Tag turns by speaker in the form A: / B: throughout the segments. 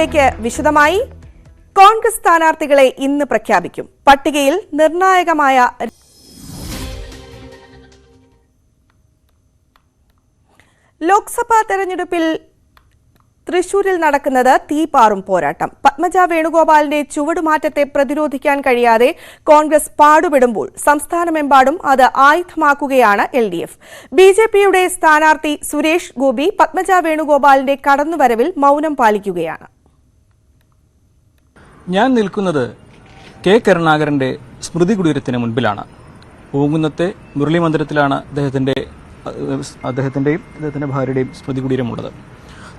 A: വാർത്തകളിലേക്ക് വിശദമായി. കോൺഗ്രസ് സ്ഥാനാർത്ഥികളെ ഇന്ന് പ്രഖ്യാപിക്കും. പട്ടികയിൽ നിർണായകമായ ലോക്സഭാ തെരഞ്ഞെടുപ്പിൽ തൃശൂരിൽ നടക്കുന്നത് തീപാറും പോരാട്ടം. പത്മജ വേണുഗോപാലിന്റെ ചുവടുമാറ്റത്തെ പ്രതിരോധിക്കാൻ കഴിയാതെ കോൺഗ്രസ് പാടുപെടുമ്പോൾ സംസ്ഥാനമെമ്പാടും അത് ആയുധമാക്കുകയാണ് LDF. BJPയുടെ സ്ഥാനാർത്ഥി സുരേഷ് ഗോപി പത്മജ വേണുഗോപാലിന്റെ കടന്നുവരവിൽ മൗനം പാലിക്കുകയാണ്.
B: ഞാൻ നിൽക്കുന്നത് കെ കരുണാകരന്റെ സ്മൃതി കുടീരത്തിന് മുൻപിലാണ്. പൂങ്കുന്നത്തെ മുരളി മന്ദിരത്തിലാണ് അദ്ദേഹത്തിന്റെയും ഭാര്യയുടെയും സ്മൃതി കുടീരമുള്ളത്.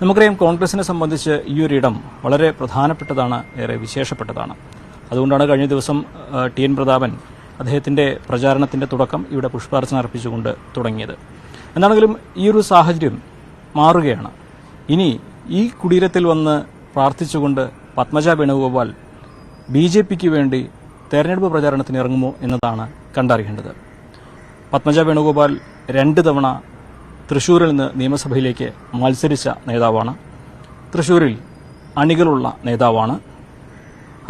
B: നമുക്കറിയാം, കോൺഗ്രസിനെ സംബന്ധിച്ച് ഈ ഒരു ഇടം വളരെ പ്രധാനപ്പെട്ടതാണ്, ഏറെ വിശേഷപ്പെട്ടതാണ്. അതുകൊണ്ടാണ് കഴിഞ്ഞ ദിവസം TN പ്രതാപൻ അദ്ദേഹത്തിന്റെ പ്രചാരണത്തിന്റെ തുടക്കം ഇവിടെ പുഷ്പാർച്ചന അർപ്പിച്ചുകൊണ്ട് തുടങ്ങിയത്. എന്താണെങ്കിലും ഈ ഒരു സാഹചര്യം മാറുകയാണ്. ഇനി ഈ കുടീരത്തിൽ വന്ന് പ്രാർത്ഥിച്ചുകൊണ്ട് പത്മജ വേണുഗോപാൽ BJPക്ക് വേണ്ടി തെരഞ്ഞെടുപ്പ് പ്രചാരണത്തിന് ഇറങ്ങുമോ എന്നതാണ് കണ്ടറിയേണ്ടത്. പത്മജ വേണുഗോപാൽ 2 തവണ തൃശൂരിൽ നിന്ന് നിയമസഭയിലേക്ക് മത്സരിച്ച നേതാവാണ്. തൃശൂരിൽ അണികളുള്ള നേതാവാണ്.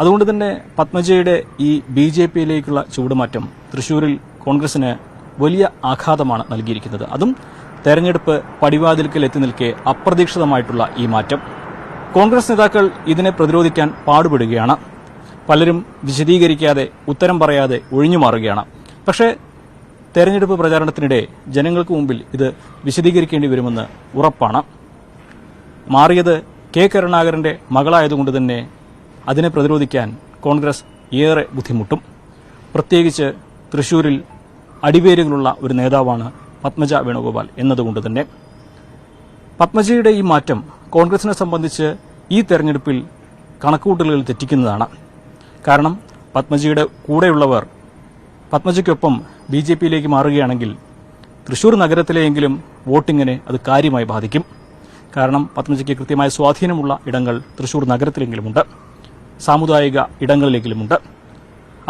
B: അതുകൊണ്ട് തന്നെ പത്മജയുടെ ഈ BJPയിലേക്കുള്ള ചൂടുമാറ്റം തൃശൂരിൽ കോൺഗ്രസിന് വലിയ ആഘാതമാണ് നൽകിയിരിക്കുന്നത്. അതും തെരഞ്ഞെടുപ്പ് പടിവാതിൽക്കൽ എത്തി നിൽക്കെ അപ്രതീക്ഷിതമായിട്ടുള്ള ഈ മാറ്റം. കോൺഗ്രസ് നേതാക്കൾ ഇതിനെ പ്രതിരോധിക്കാൻ പാടുപെടുകയാണ്. പലരും വിശദീകരിക്കാതെ, ഉത്തരം പറയാതെ ഒഴിഞ്ഞു മാറുകയാണ്. പക്ഷേ തെരഞ്ഞെടുപ്പ് പ്രചാരണത്തിനിടെ ജനങ്ങൾക്ക് മുമ്പിൽ ഇത് വിശദീകരിക്കേണ്ടി വരുമെന്ന് ഉറപ്പാണ്. മാറിയത് കെ കരുണാകരന്റെ മകളായതുകൊണ്ട് തന്നെ അതിനെ പ്രതിരോധിക്കാൻ കോൺഗ്രസ് ഏറെ ബുദ്ധിമുട്ടും. പ്രത്യേകിച്ച് തൃശൂരിൽ അടിവേരുകളുള്ള ഒരു നേതാവാണ് പത്മജ വേണുഗോപാൽ എന്നതുകൊണ്ട് തന്നെ പത്മജയുടെ ഈ മാറ്റം കോൺഗ്രസിനെ സംബന്ധിച്ച് ഈ തെരഞ്ഞെടുപ്പിൽ കണക്കുകൂട്ടലുകൾ തെറ്റിക്കുന്നതാണ്. കാരണം പത്മജയുടെ കൂടെയുള്ളവർ പത്മജയ്ക്കൊപ്പം BJPയിലേക്ക് മാറുകയാണെങ്കിൽ തൃശൂർ നഗരത്തിലെയെങ്കിലും വോട്ടിങ്ങിനെ അത് കാര്യമായി ബാധിക്കും. കാരണം പത്മജയ്ക്ക് കൃത്യമായ സ്വാധീനമുള്ള ഇടങ്ങൾ തൃശൂർ നഗരത്തിലെങ്കിലുമുണ്ട്, സാമുദായിക ഇടങ്ങളിലെങ്കിലുമുണ്ട്.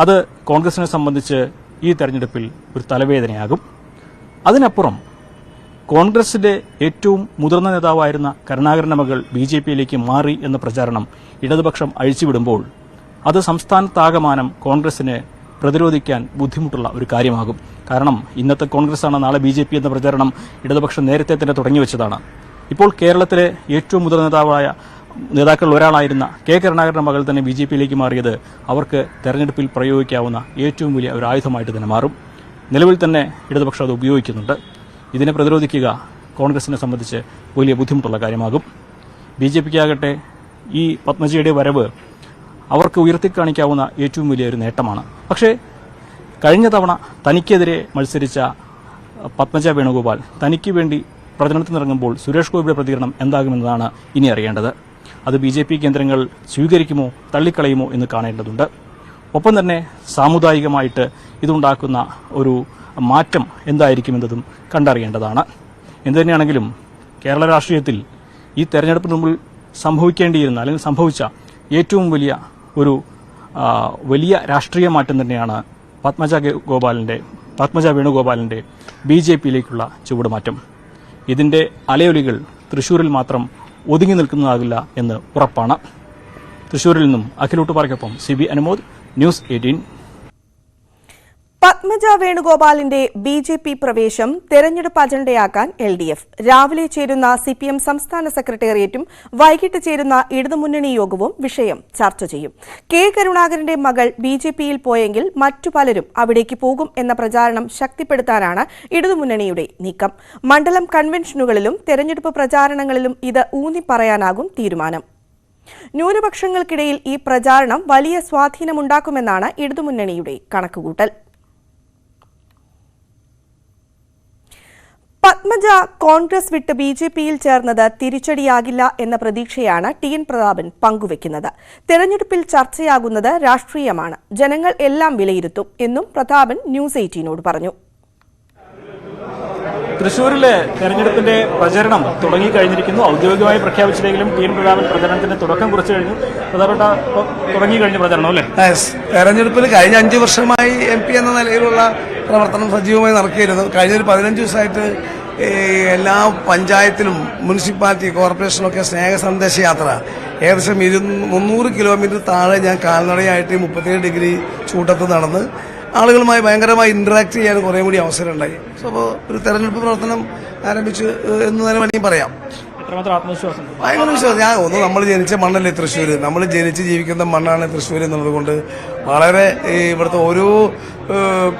B: അത് കോൺഗ്രസിനെ സംബന്ധിച്ച് ഈ തെരഞ്ഞെടുപ്പിൽ ഒരു തലവേദനയാകും. അതിനപ്പുറം കോൺഗ്രസിന്റെ ഏറ്റവും മുതിർന്ന നേതാവായിരുന്ന കരുണാകരന്റെ മകൾ BJPയിലേക്ക് മാറി എന്ന പ്രചാരണം ഇടതുപക്ഷം അഴിച്ചുവിടുമ്പോൾ അത് സംസ്ഥാനത്താകമാനം കോൺഗ്രസിന് പ്രതിരോധിക്കാൻ ബുദ്ധിമുട്ടുള്ള ഒരു കാര്യമാകും. കാരണം ഇന്നത്തെ കോൺഗ്രസാണ് നാളെ BJP എന്ന പ്രചാരണം ഇടതുപക്ഷം നേരത്തെ തന്നെ തുടങ്ങിവെച്ചതാണ്. ഇപ്പോൾ കേരളത്തിലെ ഏറ്റവും മുതിർന്ന നേതാക്കളിൽ ഒരാളായിരുന്ന കെ കരുണാകരന്റെ മകൾ തന്നെ BJPയിലേക്ക് മാറിയത് അവർക്ക് തെരഞ്ഞെടുപ്പിൽ പ്രയോഗിക്കാവുന്ന ഏറ്റവും വലിയ ഒരു ആയുധമായിട്ട് തന്നെ മാറും. നിലവിൽ തന്നെ ഇടതുപക്ഷം അത് ഉപയോഗിക്കുന്നുണ്ട്. ഇതിനെ പ്രതിരോധിക്കുക കോൺഗ്രസിനെ സംബന്ധിച്ച് വലിയ ബുദ്ധിമുട്ടുള്ള കാര്യമാകും. BJPക്കാകട്ടെ ഈ പത്മജയുടെ വരവ് അവർക്ക് ഉയർത്തിക്കാണിക്കാവുന്ന ഏറ്റവും വലിയൊരു നേട്ടമാണ്. പക്ഷേ കഴിഞ്ഞ തവണ തനിക്കെതിരെ മത്സരിച്ച പത്മജ വേണുഗോപാൽ തനിക്ക് വേണ്ടി പ്രചരണത്തിനിറങ്ങുമ്പോൾ സുരേഷ് ഗോപിയുടെ പ്രതികരണം എന്താകുമെന്നതാണ് ഇനി അറിയേണ്ടത്. അത് BJP കേന്ദ്രങ്ങൾ സ്വീകരിക്കുമോ തള്ളിക്കളയുമോ എന്ന് കാണേണ്ടതുണ്ട്. ഒപ്പം തന്നെ സാമുദായികമായിട്ട് ഇതുണ്ടാക്കുന്ന ഒരു മാറ്റം എന്തായിരിക്കുമെന്നതും കണ്ടറിയേണ്ടതാണ്. എന്തുതന്നെയാണെങ്കിലും കേരള രാഷ്ട്രീയത്തിൽ ഈ തെരഞ്ഞെടുപ്പിന് മുമ്പിൽ സംഭവിക്കേണ്ടിയിരുന്ന അല്ലെങ്കിൽ സംഭവിച്ച ഏറ്റവും വലിയ രാഷ്ട്രീയ മാറ്റം തന്നെയാണ് പത്മജ വേണുഗോപാലിന്റെ BJPയിലേക്കുള്ള ചുവടുമാറ്റം. ഇതിന്റെ അലയൊലികൾ തൃശൂരിൽ മാത്രം ഒതുങ്ങി നിൽക്കുന്നതാകില്ല എന്ന് ഉറപ്പാണ്. തൃശൂരിൽ നിന്നും അഖിലൂട്ടുപാറയ്ക്കൊപ്പം CB അനുമോദ്, ന്യൂസ് 18.
A: പത്മജ വേണുഗോപാലിന്റെ BJP പ്രവേശം തെരഞ്ഞെടുപ്പ് അജണ്ടയാക്കാൻ LDF. രാവിലെ ചേരുന്ന CPM സംസ്ഥാന സെക്രട്ടേറിയറ്റും വൈകിട്ട് ചേരുന്ന ഇടതുമുന്നണി യോഗവും വിഷയം ചർച്ച ചെയ്യും. കെ കരുണാകരന്റെ മകൾ BJPയിൽ പോയെങ്കിൽ മറ്റു പലരും അവിടേക്ക് പോകും എന്ന പ്രചാരണം ശക്തിപ്പെടുത്താനാണ് ഇടതുമുന്നണിയുടെ നീക്കം. മണ്ഡലം കൺവെൻഷനുകളിലും തെരഞ്ഞെടുപ്പ് പ്രചാരണങ്ങളിലും ഇത് ഊന്നിപ്പറയാനാകും തീരുമാനം. ന്യൂനപക്ഷങ്ങൾക്കിടയിൽ ഈ പ്രചാരണം വലിയ സ്വാധീനമുണ്ടാക്കുമെന്നാണ് ഇടതുമുന്നണിയുടെ കണക്കുകൂട്ടൽ. പത്മജ കോൺഗ്രസ് വിട്ട് BJPയിൽ ചേർന്നത് തിരിച്ചടിയാകില്ല എന്ന പ്രതീക്ഷയാണ് TN പ്രതാപൻ പങ്കുവെക്കുന്നത്. തെരഞ്ഞെടുപ്പിൽ ചർച്ചയാകുന്നത് രാഷ്ട്രീയമാണ്, ജനങ്ങൾ എല്ലാം വിലയിരുത്തും എന്നും പ്രതാപൻ ന്യൂസ് 18നോട് പറഞ്ഞു.
B: തൃശൂരിലെ തെരഞ്ഞെടുപ്പിന്റെ പ്രചരണം തുടങ്ങിക്കഴിഞ്ഞിരിക്കുന്നു. ഔദ്യോഗികമായി പ്രഖ്യാപിച്ചില്ലെങ്കിലും TN പ്രതാപൻ പ്രചരണത്തിന് തുടക്കം കുറിച്ചു കഴിഞ്ഞു. തുടങ്ങിക്കഴിഞ്ഞ പ്രചരണം അല്ലേ?
C: തെരഞ്ഞെടുപ്പിൽ കഴിഞ്ഞ 5 വർഷമായി MP എന്ന നിലയിലുള്ള പ്രവർത്തനം സജീവമായി നടക്കുകയായിരുന്നു. കഴിഞ്ഞൊരു 15 ദിവസമായിട്ട് എല്ലാ പഞ്ചായത്തിലും മുനിസിപ്പാലിറ്റി കോർപ്പറേഷനൊക്കെ സ്നേഹ സന്ദേശ യാത്ര ഏകദേശം 300 കിലോമീറ്റർ താഴെ ഞാൻ കാൽനടയായിട്ട് 37 ഡിഗ്രി ചൂട്ടത്ത് നടന്ന് ആളുകളുമായി ഭയങ്കരമായി ഇന്ററാക്ട് ചെയ്യാൻ കുറേ കൂടി അവസരം ഉണ്ടായി. അപ്പോൾ ഒരു തെരഞ്ഞെടുപ്പ് പ്രവർത്തനം ആരംഭിച്ചു എന്ന് തന്നെ വേണമെങ്കിൽ പറയാം. ഭയങ്കര വിശ്വാസം. നമ്മൾ ജനിച്ച മണ്ണല്ലേ തൃശ്ശൂർ, നമ്മൾ ജനിച്ച് ജീവിക്കുന്ന മണ്ണാണ് തൃശ്ശൂർ എന്നുള്ളത് കൊണ്ട് വളരെ ഇവിടുത്തെ ഓരോ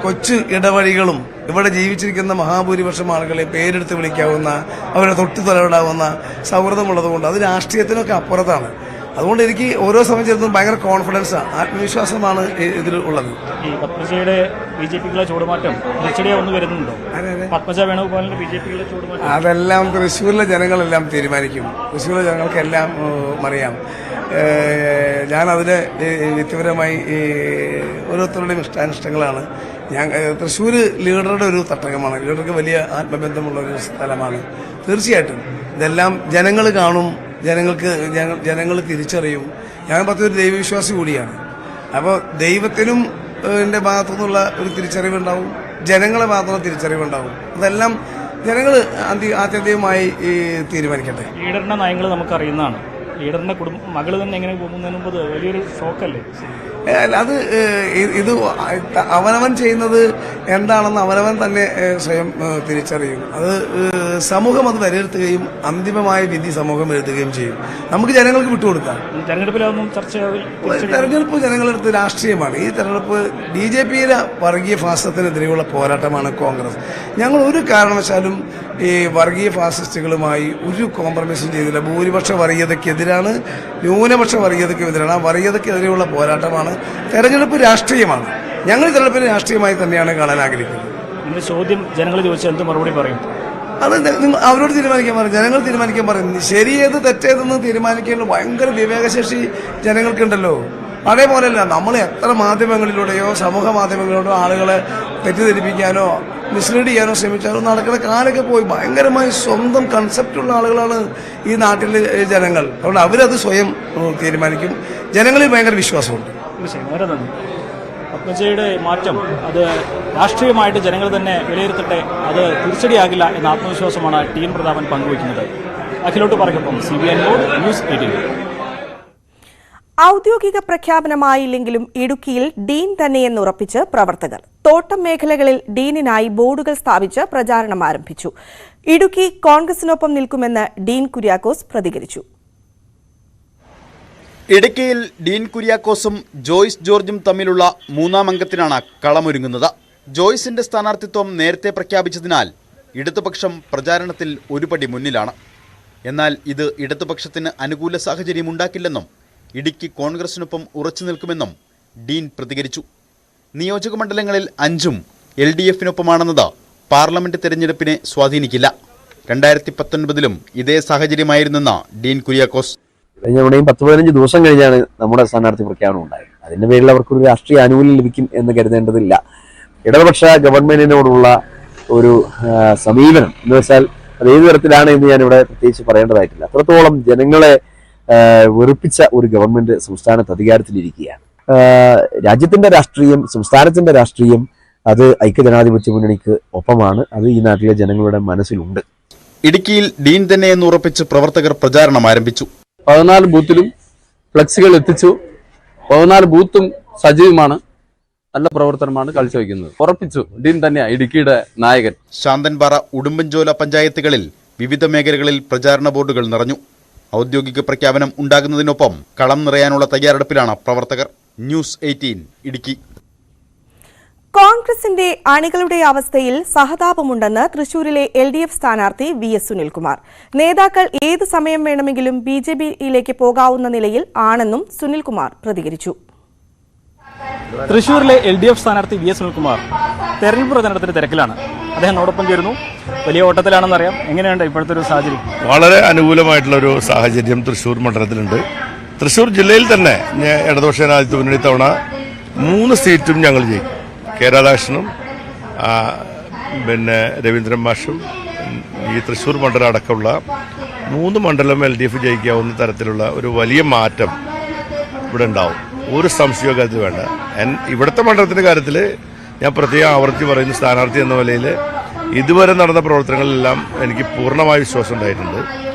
C: കൊച്ചു ഇടവഴികളും ഇവിടെ ജീവിച്ചിരിക്കുന്ന മഹാഭൂരിപക്ഷം ആളുകളെ പേരെടുത്ത് വിളിക്കാവുന്ന അവരുടെ തൊട്ടു തലവിടാവുന്ന സൗഹൃദമുള്ളത് കൊണ്ട് അത് രാഷ്ട്രീയത്തിനൊക്കെ അപ്പുറത്താണ്. അതുകൊണ്ട് എനിക്ക് ഓരോ സമയം ചേർത്തും ഭയങ്കര കോൺഫിഡൻസാണ്, ആത്മവിശ്വാസമാണ് ഇതിൽ ഉള്ളത്.
B: ഈ പത്മജയുടെ ബിജെപിക്കുള്ള ചൂടുമാറ്റം വരുന്നുണ്ടോ? പത്മജ വേണുഗോപാലിന്റെ ബിജെപിക്കുള്ള ചൂടുമാറ്റം
C: അതെല്ലാം തൃശ്ശൂരിലെ ജനങ്ങളെല്ലാം തീരുമാനിക്കും. തൃശ്ശൂരിലെ ജനങ്ങൾക്കെല്ലാം അറിയാം. ഞാനതിന് വ്യക്തിപരമായി ഓരോരുത്തരുടെയും ഇഷ്ടാനിഷ്ടങ്ങളാണ്. തൃശ്ശൂർ ലീഡറുടെ ഒരു തട്ടകമാണ്, ലീഡർക്ക് വലിയ ആത്മബന്ധമുള്ള ഒരു സ്ഥലമാണ്. തീർച്ചയായിട്ടും ഇതെല്ലാം ജനങ്ങൾ കാണും, ജനങ്ങൾ തിരിച്ചറിയും. ഞാൻ ഒരു ദൈവവിശ്വാസി കൂടിയാണ്. അപ്പോൾ ദൈവത്തിനും എൻ്റെ ഭാഗത്തുനിന്നുള്ള ഒരു തിരിച്ചറിവുണ്ടാവും, ജനങ്ങളെ ഭാഗത്തുനിന്നുള്ള തിരിച്ചറിവുണ്ടാവും. അതെല്ലാം ജനങ്ങൾ ആത്യന്തികമായി തീരുമാനിക്കട്ടെ.
B: ലീഡറിന്റെ നയങ്ങൾ നമുക്കറിയുന്നതാണ്. ലീഡറിന്റെ മകള് തന്നെ എങ്ങനെ പോകുന്നതിന് മുമ്പ് വലിയൊരു ഷോക്കല്ലേ?
C: അത് ഇത് അവനവൻ ചെയ്യുന്നത് എന്താണെന്ന് അവനവൻ തന്നെ സ്വയം തിരിച്ചറിയും. അത് സമൂഹം അത് വിലയിരുത്തുകയും അന്തിമമായ വിധി സമൂഹം എഴുതുകയും ചെയ്യും. നമുക്ക് ജനങ്ങൾക്ക് വിട്ടുകൊടുക്കാം. തെരഞ്ഞെടുപ്പ് ജനങ്ങളെടുത്ത് രാഷ്ട്രീയമാണ്. ഈ തെരഞ്ഞെടുപ്പ് BJPയിലെ വർഗീയ ഫാസിസത്തിനെതിരെയുള്ള പോരാട്ടമാണ് കോൺഗ്രസ്. ഞങ്ങൾ ഒരു കാരണവശാലും ഈ വർഗീയ ഫാസിസ്റ്റുകളുമായി ഒരു കോംപ്രമൈസും ചെയ്തില്ല. ഭൂരിപക്ഷ വർഗീയതയ്ക്കെതിരാണ്, ന്യൂനപക്ഷ വർഗീയതയ്ക്കെതിരാണ്. ആ വർഗീയതയ്ക്കെതിരെയുള്ള പോരാട്ടമാണ്. തെരഞ്ഞെടുപ്പ് രാഷ്ട്രീയമാണ്. ഞങ്ങൾ തെരഞ്ഞെടുപ്പിനെ രാഷ്ട്രീയമായി തന്നെയാണ് കാണാൻ ആഗ്രഹിക്കുന്നത്.
B: ചോദ്യം ജനങ്ങൾ ചോദിച്ചാൽ എന്ത് മറുപടി പറയും?
C: അത് അവരോട് തീരുമാനിക്കാൻ പറയും, ജനങ്ങൾ തീരുമാനിക്കാൻ പറയും. ശരിയേത് തെറ്റേതെന്ന് തീരുമാനിക്കേണ്ട ഭയങ്കര വിവേകശേഷി ജനങ്ങൾക്കുണ്ടല്ലോ. അതേപോലെയല്ല നമ്മൾ എത്ര മാധ്യമങ്ങളിലൂടെയോ സമൂഹ മാധ്യമങ്ങളിലൂടെയോ ആളുകളെ തെറ്റിദ്ധരിപ്പിക്കാനോ മിസ്ലീഡ് ചെയ്യാനോ ശ്രമിച്ചാലോ നടക്കുന്ന കാലൊക്കെ പോയി. ഭയങ്കരമായി സ്വന്തം കൺസെപ്റ്റുള്ള ആളുകളാണ് ഈ നാട്ടിലെ ജനങ്ങൾ. അതുകൊണ്ട് അവരത് സ്വയം തീരുമാനിക്കും. ജനങ്ങളിൽ ഭയങ്കര വിശ്വാസമുണ്ട്.
B: പത്മജയുടെ മാറ്റം അത് രാഷ്ട്രീയമായിട്ട് ജനങ്ങൾ തന്നെ വിലയിരുത്തട്ടെ, അത് തിരിച്ചടിയാകില്ല എന്ന ആത്മവിശ്വാസമാണ് TN പ്രതാപൻ പങ്കുവയ്ക്കുന്നത്. അഖിലോട്ട് പറയപ്പം CBN ന്യൂസ് 18.
A: ഔദ്യോഗിക പ്രഖ്യാപനമായില്ലെങ്കിലും ഇടുക്കിയിൽ ഡീൻ തന്നെയെന്നുറപ്പിച്ച് പ്രവർത്തകർ. തോട്ടം മേഖലകളിൽ ഡീനിനായി ബോർഡുകൾ സ്ഥാപിച്ച് പ്രചാരണം ആരംഭിച്ചു. ഇടുക്കി കോൺഗ്രസിനൊപ്പം നിൽക്കുമെന്ന് ഡീൻ കുര്യാക്കോസ് പ്രതികരിച്ചു.
D: ഇടുക്കിയിൽ ഡീൻ കുര്യാക്കോസും ജോയ്സ് ജോർജും തമ്മിലുള്ള മൂന്നാം അംഗത്തിനാണ് കളമൊരുങ്ങുന്നത്. ജോയ്സിന്റെ സ്ഥാനാർത്ഥിത്വം നേരത്തെ പ്രഖ്യാപിച്ചതിനാൽ ഇടതുപക്ഷം പ്രചാരണത്തിൽ ഒരുപടി മുന്നിലാണ്. എന്നാൽ ഇത് ഇടതുപക്ഷത്തിന് അനുകൂല സാഹചര്യം ഉണ്ടാക്കില്ലെന്നും ഇടുക്കി കോൺഗ്രസിനൊപ്പം ഉറച്ചു നിൽക്കുമെന്നും ഡീൻ പ്രതികരിച്ചു. നിയോജക മണ്ഡലങ്ങളിൽ 5ഉം LDFിനൊപ്പമാണെന്നത് പാർലമെന്റ് തെരഞ്ഞെടുപ്പിനെ സ്വാധീനിക്കില്ല. 2019ലും ഇതേ സാഹചര്യമായിരുന്നെന്ന് ഡീൻ കുര്യാക്കോസ്.
E: കഴിഞ്ഞ 10-15 ദിവസം കഴിഞ്ഞാണ് നമ്മുടെ സ്ഥാനാർത്ഥി പ്രഖ്യാപനം ഉണ്ടായത്. അതിന്റെ പേരിൽ അവർക്കൊരു രാഷ്ട്രീയ ആനുകൂല്യം ലഭിക്കും എന്ന് കരുതേണ്ടതില്ല. ഇടതുപക്ഷ ഗവൺമെന്റിനോടുള്ള ഒരു സമീപനം എന്ന് വെച്ചാൽ അത് ഏത് തരത്തിലാണ് എന്ന് ഞാനിവിടെ പ്രത്യേകിച്ച് പറയേണ്ടതായിട്ടില്ല. അത്രത്തോളം ജനങ്ങളെ വെറുപ്പിച്ച ഒരു ഗവൺമെന്റ് സംസ്ഥാനത്ത് അധികാരത്തിലിരിക്കുകയാണ്. രാജ്യത്തിന്റെ രാഷ്ട്രീയം, സംസ്ഥാനത്തിന്റെ രാഷ്ട്രീയം അത് ഐക്യജനാധിപത്യ മുന്നണിക്ക് ഒപ്പമാണ്. അത് ഈ നാട്ടിലെ ജനങ്ങളുടെ മനസ്സിലുണ്ട്.
D: ഇടുക്കിയിൽ ഡീൻ തന്നെ എന്ന് ഉറപ്പിച്ച് പ്രവർത്തകർ പ്രചാരണം ആരംഭിച്ചു.
F: 14 ബൂത്തിലും ഫ്ലക്സുകൾ എത്തിച്ചു. 14 ബൂത്തും സജീവമാണ്. നല്ല പ്രവർത്തനമാണ് കാഴ്ചവെക്കുന്നത്. ഉറപ്പിച്ചു ഡീൻ തന്നെയാണ് ഇടുക്കിയുടെ നായകൻ.
D: ശാന്തൻപാറ, ഉടുമ്പൻചോല പഞ്ചായത്തുകളിൽ വിവിധ മേഖലകളിൽ പ്രചാരണ ബോർഡുകൾ നിറഞ്ഞു. ഔദ്യോഗിക പ്രഖ്യാപനം ഉണ്ടാകുന്നതിനൊപ്പം കളം നിറയാനുള്ള തയ്യാറെടുപ്പിലാണ് പ്രവർത്തകർ. ന്യൂസ് 18 ഇടുക്കി.
A: കോൺഗ്രസിന്റെ അണികളുടെ അവസ്ഥയിൽ സഹതാപമുണ്ടെന്ന് തൃശൂരിലെ LDF സ്ഥാനാർത്ഥി VS സുനിൽകുമാർ. നേതാക്കൾ ഏതു സമയം വേണമെങ്കിലും BJPയിലേക്ക് പോകാവുന്ന നിലയിൽ ആണെന്നും സുനിൽകുമാർ പ്രതികരിച്ചു.
B: തൃശൂരിലെ LDF സ്ഥാനാർത്ഥി VS സുനിൽകുമാർ തെരഞ്ഞെടുപ്പ് പ്രചരണത്തിന്റെ തിരക്കിലാണ്. അദ്ദേഹം നമ്മോടൊപ്പം ചേരുന്നു. വലിയ ഓട്ടത്തിലാണെന്നറിയാം. എങ്ങനെയുണ്ട് ഇപ്പോഴത്തെ ഒരു സാഹചര്യം?
G: വളരെ അനുകൂലമായിട്ടുള്ള ഒരു സാഹചര്യം തൃശൂർ മണ്ഡലത്തിലുണ്ട്. തൃശൂർ ജില്ലയിൽ തന്നെ ഇടതുപക്ഷ ജനാധിപത്യ മുന്നണി തവണ 3 സീറ്റും ഞങ്ങൾ ജയിക്കും. കെ രാധാകൃഷ്ണനും രവീന്ദ്രൻ മാഷും ഈ തൃശൂർ മണ്ഡലം അടക്കമുള്ള 3 മണ്ഡലം LDF ജയിക്കാവുന്ന തരത്തിലുള്ള ഒരു വലിയ മാറ്റം ഇവിടെ ഉണ്ടാവും. ഒരു സംശയവും കാര്യത്തിൽ വേണ്ട. ഇവിടുത്തെ മണ്ഡലത്തിന്റെ കാര്യത്തിൽ ഞാൻ പ്രത്യേകം ആവർത്തി പറയുന്ന സ്ഥാനാർത്ഥി എന്ന നിലയിൽ ഇതുവരെ നടന്ന പ്രവർത്തനങ്ങളിലെല്ലാം എനിക്ക് പൂർണ്ണമായ വിശ്വാസം ഉണ്ടായിട്ടുണ്ട്.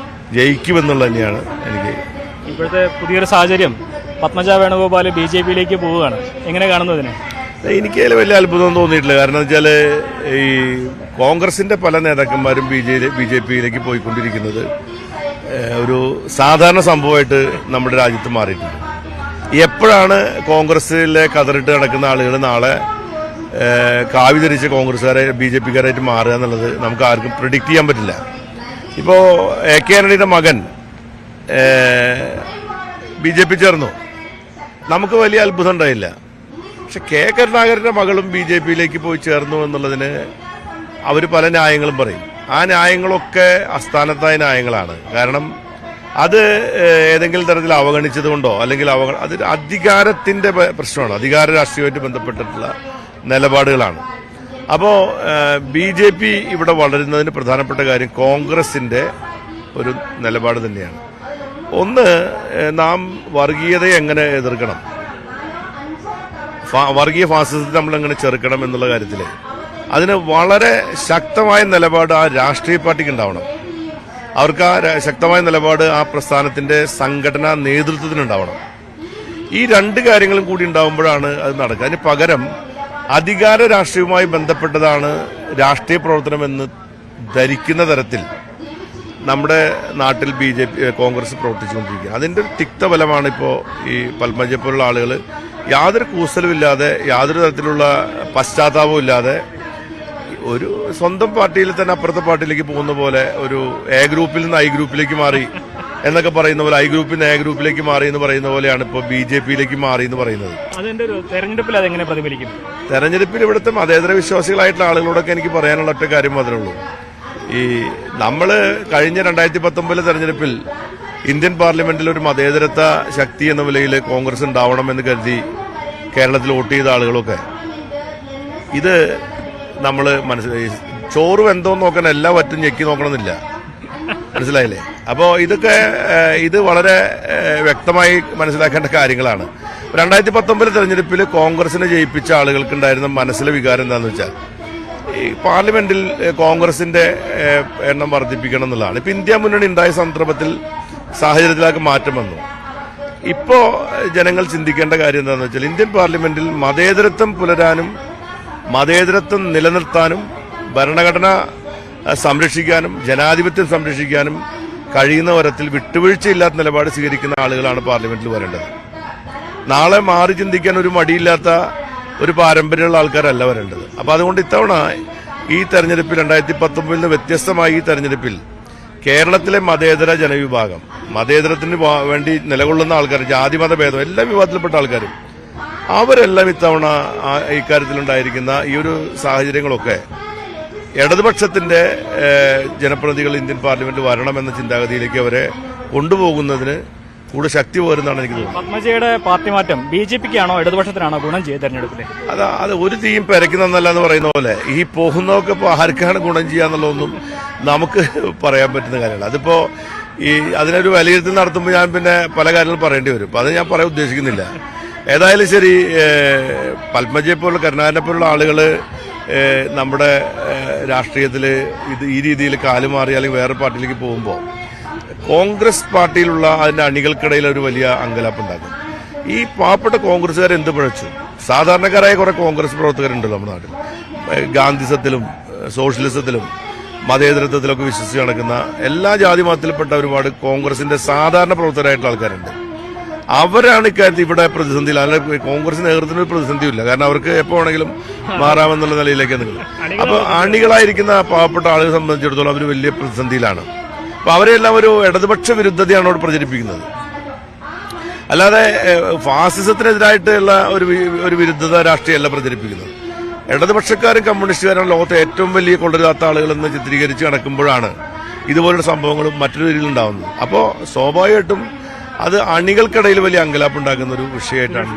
G: ജയിക്കുമെന്നുള്ളത് തന്നെയാണ് എനിക്ക്.
B: ഇപ്പോഴത്തെ പുതിയൊരു സാഹചര്യം, പത്മജ വേണുഗോപാൽ BJP-യിലേക്ക് പോവുകയാണ്, എങ്ങനെ കാണുന്നു ഇതിനെ?
G: എനിക്ക് അതിൽ വലിയ അത്ഭുതം തോന്നിയിട്ടില്ല. കാരണം എന്ന് വെച്ചാൽ ഈ കോൺഗ്രസിന്റെ പല നേതാക്കന്മാരും BJP-യിലേക്ക് പോയിക്കൊണ്ടിരിക്കുന്നത് ഒരു സാധാരണ സംഭവമായിട്ട് നമ്മുടെ രാജ്യത്ത് മാറിയിട്ടുണ്ട്. എപ്പോഴാണ് കോൺഗ്രസിലെ കതറിട്ട് നടക്കുന്ന ആളുകൾ നാളെ കാവി ധരിച്ച കോൺഗ്രസ്സുകാരെ BJP-കാരായിട്ട് മാറുക എന്നുള്ളത് നമുക്ക് ആർക്കും പ്രിഡിക്റ്റ് ചെയ്യാൻ പറ്റില്ല. ഇപ്പോൾ AK ആന്റണിയുടെ മകൻ BJP ചേർന്നു, നമുക്ക് വലിയ അത്ഭുതം ഉണ്ടായില്ല. പക്ഷെ K കരുണാകരന്റെ മകളും BJP-യിലേക്ക് പോയി ചേർന്നു എന്നുള്ളതിന് അവർ പല ന്യായങ്ങളും പറയും. ആ ന്യായങ്ങളൊക്കെ അസ്ഥാനത്തായ ന്യായങ്ങളാണ്. കാരണം അത് ഏതെങ്കിലും തരത്തിൽ അവഗണിച്ചതുകൊണ്ടോ അല്ലെങ്കിൽ അത് അധികാരത്തിന്റെ പ്രശ്നമാണ്, അധികാര രാഷ്ട്രീയവുമായിട്ട് ബന്ധപ്പെട്ടിട്ടുള്ള നിലപാടുകളാണ്. അപ്പോൾ BJP ഇവിടെ വളരുന്നതിന് പ്രധാനപ്പെട്ട കാര്യം കോൺഗ്രസിന്റെ ഒരു നിലപാട് തന്നെയാണ്. ഒന്ന്, നാം വർഗീയതയെ എങ്ങനെ എതിർക്കണം, വർഗീയ ഫാസിസത്തെ നമ്മൾ എങ്ങനെ ചെറുക്കണം എന്നുള്ള കാര്യത്തിൽ അതിന് വളരെ ശക്തമായ നിലപാട് ആ രാഷ്ട്രീയ പാർട്ടിക്ക് ഉണ്ടാവണം. അവർക്ക് ആ ശക്തമായ നിലപാട് ആ പ്രസ്ഥാനത്തിന്റെ സംഘടനാ നേതൃത്വത്തിനുണ്ടാവണം. ഈ രണ്ട് കാര്യങ്ങളും കൂടി ഉണ്ടാവുമ്പോഴാണ് അത് നടക്കുക. അതിന് പകരം അധികാര രാഷ്ട്രീയവുമായി ബന്ധപ്പെട്ടതാണ് രാഷ്ട്രീയ പ്രവർത്തനം എന്ന് ധരിക്കുന്ന തരത്തിൽ നമ്മുടെ നാട്ടിൽ കോൺഗ്രസ് പ്രവർത്തിച്ചുകൊണ്ടിരിക്കുക. അതിന്റെ ഒരു തിക്തഫലമാണ് ഇപ്പോൾ ഈ പത്മജയെ പോലുള്ള ആളുകൾ യാതൊരു കൂസലുമില്ലാതെ യാതൊരു തരത്തിലുള്ള പശ്ചാത്താപവും ഇല്ലാതെ ഒരു സ്വന്തം പാർട്ടിയിൽ തന്നെ അപ്പുറത്തെ പാർട്ടിയിലേക്ക് പോകുന്ന പോലെ ഒരു A ഗ്രൂപ്പിൽ നിന്ന് I ഗ്രൂപ്പിലേക്ക് മാറി എന്നൊക്കെ പറയുന്ന പോലെ, I ഗ്രൂപ്പിൽ നിന്ന് A ഗ്രൂപ്പിലേക്ക് മാറി എന്ന് പറയുന്ന പോലെയാണ് ഇപ്പോൾ BJP-യിലേക്ക് മാറി എന്ന് പറയുന്നത്.
B: അതിന്റെ ഒരു തെരഞ്ഞെടുപ്പിൽ അതെങ്ങനെ പ്രതിഫലിക്കും?
G: തെരഞ്ഞെടുപ്പിൽ ഇവിടുത്തെ മതേതര വിശ്വാസികളായിട്ടുള്ള ആളുകളോടൊക്കെ എനിക്ക് പറയാനുള്ള ഒറ്റ കാര്യം മാത്രമേ ഉള്ളൂ. ഈ നമ്മൾ കഴിഞ്ഞ 2019 തെരഞ്ഞെടുപ്പിൽ ഇന്ത്യൻ പാർലമെന്റിൽ ഒരു മതേതരത്വ ശക്തി എന്ന നിലയിൽ കോൺഗ്രസ് ഉണ്ടാവണമെന്ന് കരുതി കേരളത്തിൽ വോട്ട് ചെയ്ത ആളുകളൊക്കെ ഇത് നമ്മൾ മനസ്സിലായി. ചോറ് വെന്തോന്ന് നോക്കാൻ എല്ലാ വറ്റും ഞെക്കി നോക്കണമെന്നില്ല, മനസ്സിലായില്ലേ? അപ്പോൾ ഇത് വളരെ വ്യക്തമായി മനസ്സിലാക്കേണ്ട കാര്യങ്ങളാണ്. 2019 തെരഞ്ഞെടുപ്പിൽ കോൺഗ്രസിനെ ജയിപ്പിച്ച ആളുകൾക്കുണ്ടായിരുന്ന മനസ്സിലെ വികാരം എന്താണെന്ന് വെച്ചാൽ ഈ പാർലമെന്റിൽ കോൺഗ്രസിന്റെ എണ്ണം വർദ്ധിപ്പിക്കണം എന്നുള്ളതാണ്. ഇപ്പൊ ഇന്ത്യ മുന്നണി ഉണ്ടായ സന്ദർഭത്തിൽ സാഹചര്യത്തിലേക്ക് മാറ്റം വന്നു. ഇപ്പോ ജനങ്ങൾ ചിന്തിക്കേണ്ട കാര്യം എന്താണെന്ന് വെച്ചാൽ ഇന്ത്യൻ പാർലമെന്റിൽ മതേതരത്വം പുലരാനും മതേതരത്വം നിലനിർത്താനും ഭരണഘടന സംരക്ഷിക്കാനും ജനാധിപത്യം സംരക്ഷിക്കാനും കഴിയുന്ന തരത്തിൽ വിട്ടുവീഴ്ചയില്ലാത്ത നിലപാട് സ്വീകരിക്കുന്ന ആളുകളാണ് പാർലമെന്റിൽ വരേണ്ടത്. നാളെ മാറി ചിന്തിക്കാൻ ഒരു മടിയില്ലാത്ത ഒരു പാരമ്പര്യമുള്ള ആൾക്കാരല്ല വരേണ്ടത്. അപ്പൊ അതുകൊണ്ട് ഇത്തവണ ഈ തെരഞ്ഞെടുപ്പിൽ 2019 വ്യത്യസ്തമായി ഈ തെരഞ്ഞെടുപ്പിൽ കേരളത്തിലെ മതേതര ജനവിഭാഗം, മതേതരത്തിന് വേണ്ടി നിലകൊള്ളുന്ന ആൾക്കാർ, ജാതിമത ഭേദം എല്ലാ വിഭാഗത്തിൽപ്പെട്ട ആൾക്കാരും അവരെല്ലാം ഇത്തവണ ഇക്കാര്യത്തിലുണ്ടായിരിക്കുന്ന ഈ ഒരു സാഹചര്യങ്ങളൊക്കെ ഇടതുപക്ഷത്തിന്റെ ജനപ്രതിനിധികൾ ഇന്ത്യൻ പാർലമെന്റ് വരണമെന്ന ചിന്താഗതിയിലേക്ക് അവരെ കൊണ്ടുപോകുന്നതിന് കൂടുതൽ ശക്തി പോരുന്നതാണ് എനിക്ക് തോന്നുന്നത്.
B: പത്മജയുടെ പാർട്ടി മാറ്റം BJP-ക്കാണോ ഇടതുപക്ഷത്തിനാണോ ഗുണം ചെയ്ത് തെരഞ്ഞെടുപ്പിൽ?
G: അത് ഒരു തീയും പെരയ്ക്കുന്നതല്ല എന്ന് പറയുന്ന പോലെ ഈ പോകുന്നതൊക്കെ ഇപ്പോൾ ആർക്കാണ് ഗുണം ചെയ്യാന്നുള്ളതൊന്നും നമുക്ക് പറയാൻ പറ്റുന്ന കാര്യമാണ്. അതിപ്പോ അതിനൊരു വിലയിരുത്തൽ നടത്തുമ്പോൾ ഞാൻ പിന്നെ പല കാര്യങ്ങളും പറയേണ്ടി വരും. അപ്പൊ അത് ഞാൻ പറയാൻ ഉദ്ദേശിക്കുന്നില്ല. ഏതായാലും ശരി, പത്മജയെ പോലുള്ള കരുണാകരനെ പോലുള്ള ആളുകൾ നമ്മുടെ രാഷ്ട്രീയത്തിൽ ഈ രീതിയിൽ കാലുമാറി അല്ലെങ്കിൽ വേറെ പാർട്ടിയിലേക്ക് പോകുമ്പോൾ കോൺഗ്രസ് പാർട്ടിയിലുള്ള അതിന്റെ അണികൾക്കിടയിൽ ഒരു വലിയ അങ്കലാപ്പുണ്ടാക്കും. ഈ പാവപ്പെട്ട കോൺഗ്രസ്സുകാർ എന്ത് പിഴച്ചു? സാധാരണക്കാരായ കുറെ കോൺഗ്രസ് പ്രവർത്തകരുണ്ടല്ലോ നമ്മുടെ നാട്ടിൽ. ഗാന്ധിസത്തിലും സോഷ്യലിസത്തിലും മതേതരത്വത്തിലൊക്കെ വിശ്വസിച്ച് നടക്കുന്ന എല്ലാ ജാതി മതത്തിൽപ്പെട്ട ഒരുപാട് കോൺഗ്രസിന്റെ സാധാരണ പ്രവർത്തകരായിട്ടുള്ള ആൾക്കാരുണ്ട്. അവരാണ് ഇക്കാര്യത്തിൽ ഇവിടെ പ്രതിസന്ധിയിൽ. അല്ലെങ്കിൽ കോൺഗ്രസ് നേതൃത്വത്തിന് ഒരു പ്രതിസന്ധിയില്ല, കാരണം അവർക്ക് എപ്പോ വേണമെങ്കിലും മാറാമെന്നുള്ള നിലയിലേക്ക് നിങ്ങൾ. അപ്പൊ അണികളായിരിക്കുന്ന പാവപ്പെട്ട ആളുകളെ സംബന്ധിച്ചിടത്തോളം അവർ വലിയ പ്രതിസന്ധിയിലാണ്. അപ്പൊ അവരെല്ലാം ഒരു ഇടതുപക്ഷ വിരുദ്ധതയാണ് അവിടെ പ്രചരിപ്പിക്കുന്നത്. അല്ലാതെ ഫാസിസത്തിനെതിരായിട്ടുള്ള ഒരു വിരുദ്ധത രാഷ്ട്രീയമല്ല പ്രചരിപ്പിക്കുന്നത്. ഇടതുപക്ഷക്കാരും കമ്മ്യൂണിസ്റ്റുകാരും ലോകത്തെ ഏറ്റവും വലിയ കൊണ്ടുവരാത്ത ആളുകളെന്ന് ചിത്രീകരിച്ച് നടക്കുമ്പോഴാണ് ഇതുപോലുള്ള സംഭവങ്ങളും മറ്റൊരു രീതിയിൽ ഉണ്ടാവുന്നത്. അപ്പോൾ സ്വാഭാവികമായിട്ടും അത് അണികൾക്കിടയിൽ വലിയ അങ്കലാപ്പുണ്ടാക്കുന്ന ഒരു വിഷയമായിട്ടാണ്.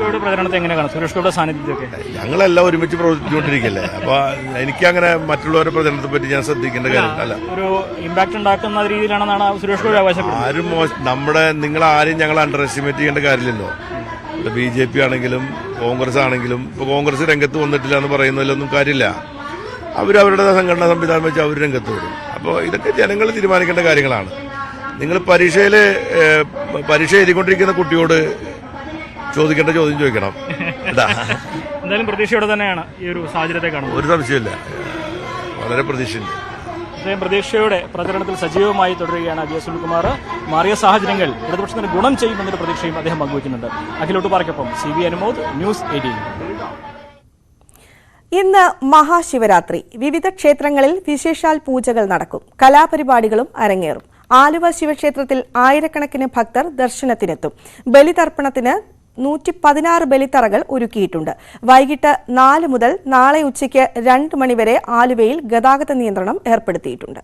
G: ഞങ്ങളെല്ലാം ഒരുമിച്ച് പ്രവർത്തിച്ചുകൊണ്ടിരിക്കല്ലേ. അപ്പൊ എനിക്ക് അങ്ങനെ മറ്റുള്ളവരുടെ പ്രചരണത്തെ പറ്റി ഞാൻ ശ്രദ്ധിക്കേണ്ട കാര്യമല്ല.
B: ഒരു ഇമ്പാക്ട് ഉണ്ടാക്കുന്ന രീതിയിലാണെന്നാണ് സുരേഷ് ഗോപി അവകാശപ്പെടുന്നത്.
G: ആരും നിങ്ങൾ ആരും ഞങ്ങൾ അണ്ടർ എസ്റ്റിമേറ്റ് ചെയ്യേണ്ട കാര്യമില്ലല്ലോ. BJP ആണെങ്കിലും കോൺഗ്രസ് ആണെങ്കിലും ഇപ്പൊ കോൺഗ്രസ് രംഗത്ത് വന്നിട്ടില്ല എന്ന് പറയുന്നതിലൊന്നും കാര്യമില്ല. അവരവരുടെ സംഘടനാ സംവിധാനം വെച്ച് അവർ രംഗത്ത് വരും. അപ്പോൾ ഇതൊക്കെ ജനങ്ങൾ തീരുമാനിക്കേണ്ട കാര്യങ്ങളാണ്. നിങ്ങൾ പരീക്ഷ എഴുതിക്കൊണ്ടിരിക്കുന്ന കുട്ടിയോട് ചോദിക്കേണ്ട ചോദ്യം ചോദിക്കണം.
B: എന്തായാലും പ്രതീക്ഷയോടെ തന്നെയാണ് ഈ ഒരു സാഹചര്യത്തെ കാണുന്നത്.
G: ഒരു സംശയമില്ല, വളരെ പ്രതീക്ഷയുണ്ട്.
B: പ്രതീക്ഷയോടെ പ്രചരണത്തിൽ സജീവമായി തുടരുകയാണ് ജെ സുനിൽകുമാർ. മാറിയ സാഹചര്യങ്ങൾ ഇടതുപക്ഷത്തിന് ഗുണം ചെയ്യുമെന്നൊരു പ്രതീക്ഷയും അദ്ദേഹം പങ്കുവയ്ക്കുന്നുണ്ട്. അഖിലോട്ടുപാറയ്ക്കൊപ്പം CV അനുമോദ്, ന്യൂസ് 18.
A: ഇന്ന് മഹാശിവരാത്രി. വിവിധ ക്ഷേത്രങ്ങളിൽ വിശേഷാൽ പൂജകൾ നടക്കും. കലാപരിപാടികളും അരങ്ങേറും. ആലുവ ശിവക്ഷേത്രത്തിൽ ആയിരക്കണക്കിന് ഭക്തർ ദർശനത്തിനെത്തും. ബലിതർപ്പണത്തിന് 116 ബലിത്തറകൾ ഒരുക്കിയിട്ടുണ്ട്. വൈകിട്ട് 4 മുതൽ നാളെ ഉച്ചയ്ക്ക് 2 മണിവരെ ആലുവയിൽ ഗതാഗത നിയന്ത്രണം ഏർപ്പെടുത്തിയിട്ടുണ്ട്.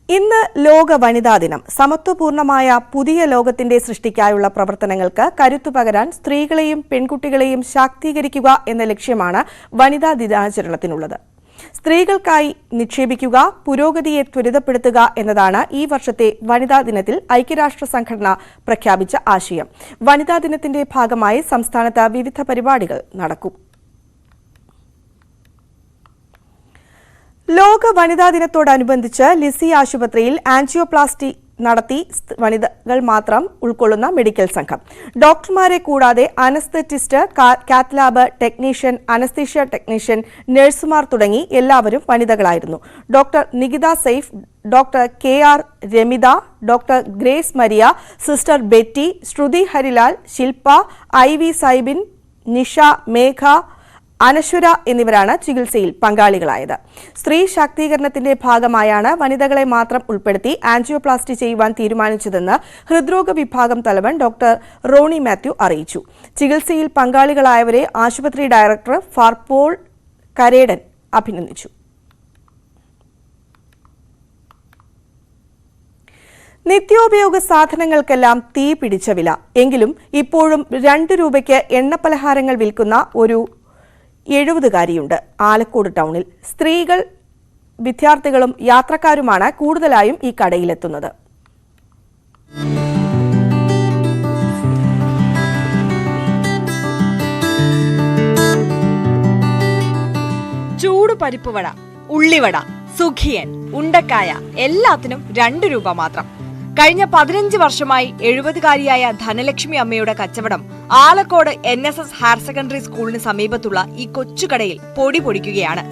A: ഇന്ന് ലോക വനിതാ ദിനം. സമത്വപൂർണമായ പുതിയ ലോകത്തിന്റെ സൃഷ്ടിക്കായുള്ള പ്രവർത്തനങ്ങൾക്ക് കരുത്തു പകരാൻ സ്ത്രീകളെയും പെൺകുട്ടികളെയും ശാക്തീകരിക്കുക എന്ന ലക്ഷ്യമാണ് വനിതാ ദിനാചരണത്തിനുള്ളത്. സ്ത്രീകൾക്കായി നിക്ഷേപിക്കുക, പുരോഗതിയെ ത്വരിതപ്പെടുത്തുക എന്നതാണ് ഈ വർഷത്തെ വനിതാ ദിനത്തിൽ ഐക്യരാഷ്ട്ര സംഘടന പ്രഖ്യാപിച്ച ആശയം. വനിതാ ദിനത്തിന്റെ ഭാഗമായി സംസ്ഥാനത്ത് വിവിധ പരിപാടികൾ നടക്കും. ലോക വനിതാ ദിനത്തോടനുബന്ധിച്ച് ലിസി ആശുപത്രിയിൽ ആൻജിയോപ്ലാസ്റ്റി നടത്തി വനിതകൾ മാത്രം ഉൾക്കൊള്ളുന്ന മെഡിക്കൽ സംഘം. ഡോക്ടർമാരെ കൂടാതെ അനസ്തെറ്റിസ്റ്റ്, കാത്ത് ടെക്നീഷ്യൻ, അനസ്തീഷ്യ ടെക്നീഷ്യൻ, നഴ്സുമാർ തുടങ്ങി എല്ലാവരും വനിതകളായിരുന്നു. Doctor Nikita Saif, doctor KR Ramitha, doctor Grace Maria, sister Betty, Shruthi Harilal, Shilpa, IV Saibin, Nisha, Megha, Anaswara എന്നിവരാണ് ചികിത്സയിൽ പങ്കാളികളായത്. സ്ത്രീ ശാക്തീകരണത്തിന്റെ ഭാഗമായാണ് വനിതകളെ മാത്രം ഉൾപ്പെടുത്തി ആൻജിയോപ്ലാസ്റ്റി ചെയ്യുവാൻ തീരുമാനിച്ചതെന്ന് ഹൃദ്രോഗ വിഭാഗം തലവൻ ഡോക്ടർ റോണി മാത്യു അറിയിച്ചു. ചികിത്സയിൽ പങ്കാളികളായവരെ ആശുപത്രി ഡയറക്ടർ ഫാർപോൾ കരേടൻ അഭിനന്ദിച്ചു. നിത്യോപയോഗ സാധനങ്ങൾക്കെല്ലാം തീ പിടിച്ച വില. എങ്കിലും ഇപ്പോഴും 2 രൂപയ്ക്ക് എണ്ണപ്പലഹാരങ്ങൾ വിൽക്കുന്ന ഒരു 70കാരിയുണ്ട് ആലക്കോട് ടൗണിൽ. സ്ത്രീകൾ, വിദ്യാർത്ഥികളും യാത്രക്കാരുമാണ് കൂടുതലായും ഈ കടയിലെത്തുന്നത്.
H: ചൂട് പരിപ്പുവട, ഉള്ളിവട, സുഖിയൻ, ഉണ്ടക്കായ എല്ലാത്തിനും 2 രൂപ മാത്രം. കഴിഞ്ഞ 15 വർഷമായി 70കാരിയായ ധനലക്ഷ്മി അമ്മയുടെ കച്ചവടം ആലക്കോട് NSS ഹയർ സെക്കൻഡറി സ്കൂളിന് സമീപത്തുള്ള ഈ കൊച്ചുകടയിൽ പൊടി പൊടിക്കുകയാണ്.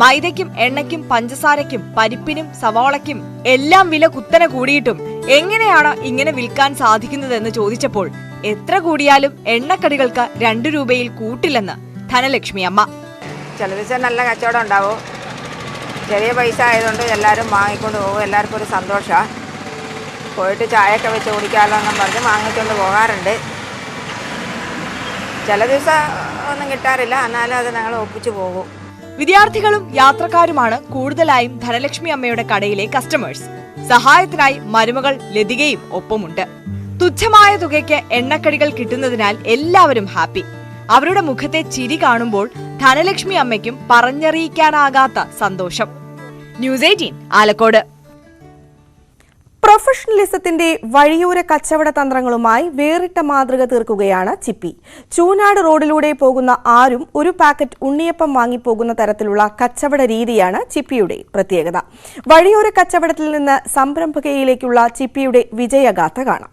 H: മൈദയ്ക്കും എണ്ണയ്ക്കും പഞ്ചസാരയ്ക്കും പരിപ്പിനും സവാളയ്ക്കും എല്ലാം വില കുത്തനെ കൂടിയിട്ടും എങ്ങനെയാണ് ഇങ്ങനെ വിൽക്കാൻ സാധിക്കുന്നതെന്ന് ചോദിച്ചപ്പോൾ എത്ര കൂടിയാലും എണ്ണക്കടികൾക്ക് 2 രൂപയിൽ കൂട്ടില്ലെന്ന് ധനലക്ഷ്മി അമ്മ.
I: ചില ദിവസം നല്ല കച്ചവടം ഉണ്ടാവും. ചെറിയ പൈസ ആയതുകൊണ്ട് എല്ലാവരും വാങ്ങിക്കൊണ്ട് പോകും. എല്ലാവർക്കും ഒരു സന്തോഷമാണ്. പോയിട്ട് ചായയൊക്കെ വെച്ച് കുടിക്കാമല്ലോ എന്നും പറഞ്ഞ് വാങ്ങിക്കൊണ്ട് പോകാറുണ്ട്. ചില ദിവസം ഒന്നും കിട്ടാറില്ല, എന്നാലും അത് ഞങ്ങൾ ഒപ്പിച്ചു പോകും.
H: വിദ്യാർത്ഥികളും യാത്രക്കാരുമാണ് കൂടുതലായും ധനലക്ഷ്മി അമ്മയുടെ കടയിലെ കസ്റ്റമേഴ്സ്. സഹായത്തിനായി മരുമകൾ ലതികയും ഒപ്പമുണ്ട്. തുച്ഛമായ തുകയ്ക്ക് എണ്ണക്കടികൾ കിട്ടുന്നതിനാൽ എല്ലാവരും ഹാപ്പി. അവരുടെ മുഖത്തെ ചിരി കാണുമ്പോൾ ധനലക്ഷ്മി അമ്മയ്ക്കും പറഞ്ഞറിയിക്കാനാകാത്ത സന്തോഷം. ന്യൂസ് 18 ആലക്കോട്.
A: പ്രൊഫഷണലിസത്തിന്റെ വഴിയോര കച്ചവട തന്ത്രങ്ങളുമായി വേറിട്ട മാതൃക തീർക്കുകയാണ് ചിപ്പി. ചൂനാട് റോഡിലൂടെ പോകുന്ന ആരും ഒരു പാക്കറ്റ് ഉണ്ണിയപ്പം വാങ്ങിപ്പോകുന്ന തരത്തിലുള്ള കച്ചവട രീതിയാണ് ചിപ്പിയുടെ പ്രത്യേകത. വഴിയോര കച്ചവടത്തിൽ നിന്ന് സംരംഭകയിലേക്കുള്ള ചിപ്പിയുടെ വിജയഗാഥ കാണാം.